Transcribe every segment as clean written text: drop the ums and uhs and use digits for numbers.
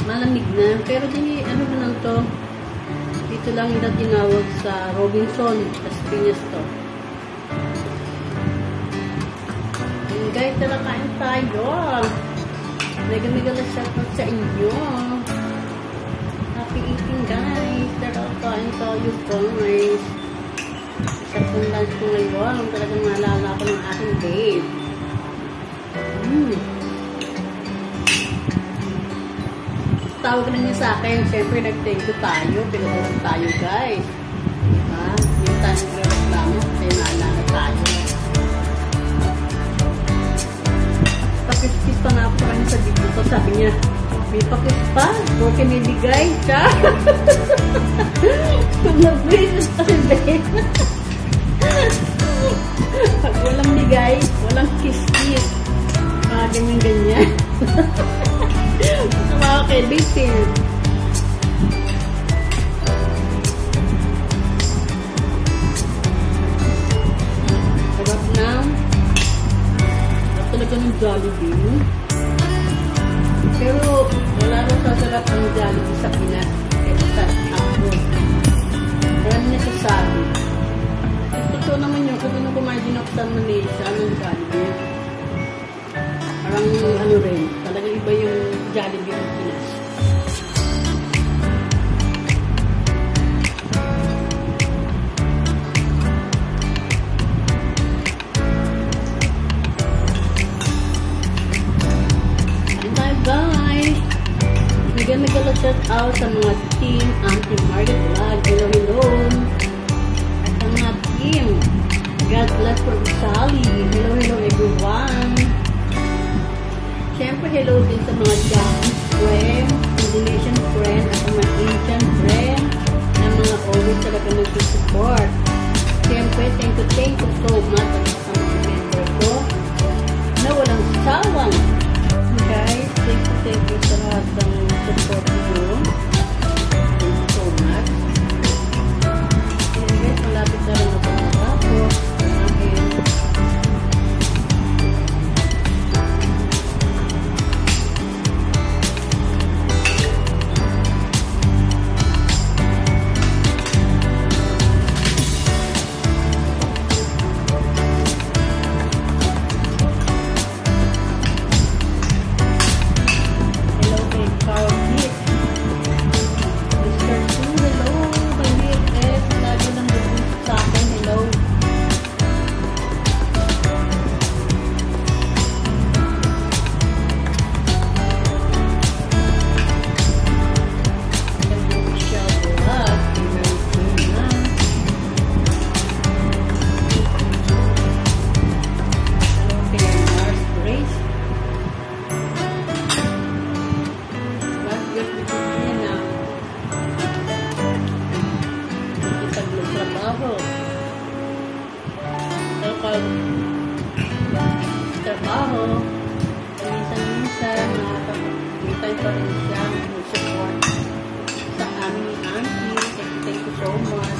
Malamig na. Pero di, ano ba lang to? Dito lang nila tinawag sa Robinson. Las Piñas to. And guys, tara kain tayo. Mega na shoutout sa inyo. Happy eating guys. Tara kain tayo guys. Isa pong lunch ko ngayon. Talagang naalala ko ng aking babe. Tawag na niya sa akin. Siyempre, nag-thank you tayo. Pinagalan tayo, guys. Diba? Yung tayo nagreklamo kasi naalala tayo. Pakis-kis pa nga po kami sa dito ko. Sabi niya, may pakis pa? O kinibigay? Siya? Pag nag-braces pa si Ben. Pag walang bigay, walang kiss-kiss. Ganyan-ganyan. Tumawa Okay, bitin. Sarap na. Sarap talaga ng Jollibee. Pero wala nang sasarap ang Jollibee sa Pinas. Kaya sa abroad. Marami nasasabi. Totoo naman yun. Kung kumain din ako sa Malaysia ng Jollibee. Parang ano rin. Talagang iba yung Jollibee ng Pinas. Guys, nagala shout out sa mga team Auntie Margaret Vlog. Hello, hello. At sa mga team God Bless for Sally. Hello, hello everyone. Siyempre, hello din sa mga Japanese friend, Indonesian friend, at mga Asian friend, na mga always talaga nag-support. Siyempre, thank you so much sa mga member ko na walang sawang. Guys, thank you sa lahat ng support nyo. Thank you so much. And guys, malapit na rin ako matapos. Trabaho, minsan nakakamitan pa rin siya support sa aming auntie. Thank you so much.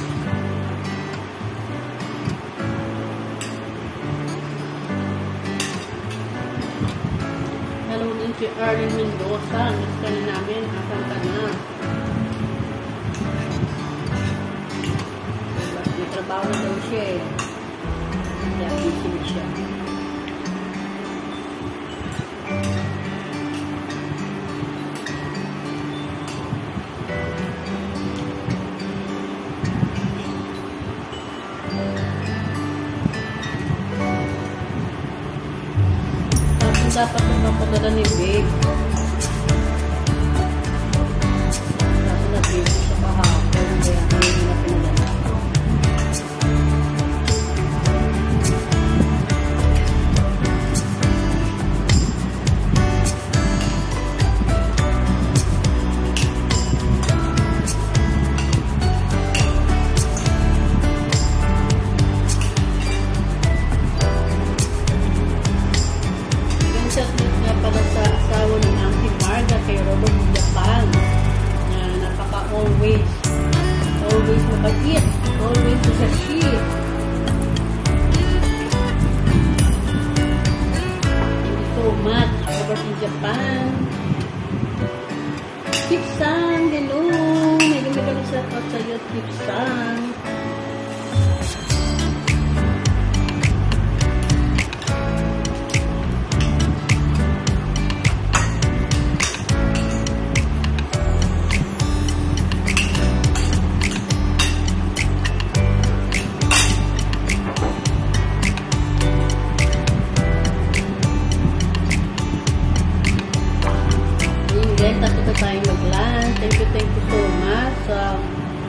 Hello din si Arlene Mendoza. Miss ka na namin. Asan ka na? May trabaho na daw siya eh. Kaya busy na siya. Dapat mapapadala ni Babe. Dapat na Babe sa kahapon. Kaya ngayon na pinadala. Para sa asawa ni Auntie Marga kay Robert Japan na napaka-always mabait, always sa ship. Thank you so much, Robert in Japan. Kipsan, hello! May gumagano sa out sa iyo, Kipsan. Tapos na tayong mag-lunch. Thank you so much.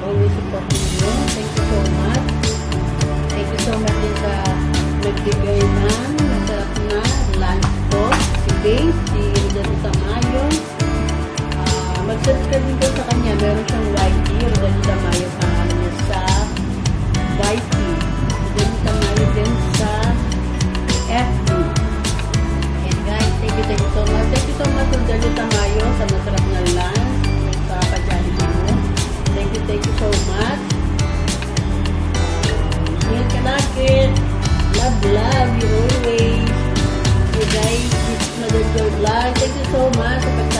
Always supporting nyo. Thank you so much. Thank you so much din sa nagbigay ng masarap na lunch ko. Si Babe, si Rodel Tamayo. Mag-subscribe din ko sa kanya. Meron siyang YT. Rodel Tamayo pangalan niya sa YT. Rodel Tamayo din sa FB. And guys, thank you so much. Thank you so much, Rodel Tamayo, sa masarap na lunch. love you always. So guys, this is Mother Joy Vlog. Thank you so much.